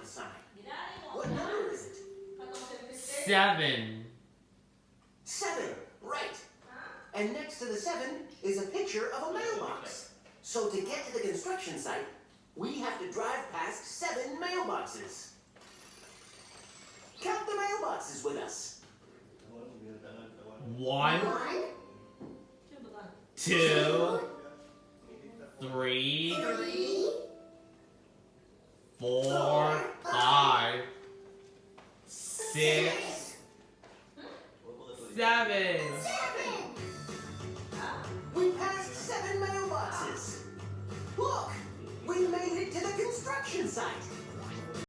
the sign. What number is it? 7. 7, right. And next to the 7 is a picture of a mailbox. So to get to the construction site, we have to drive past 7 mailboxes. Count the mailboxes with us. 1, 2, 3, 4, 5, 6, 7. We passed 7 mailboxes. Look, we made it to the construction site.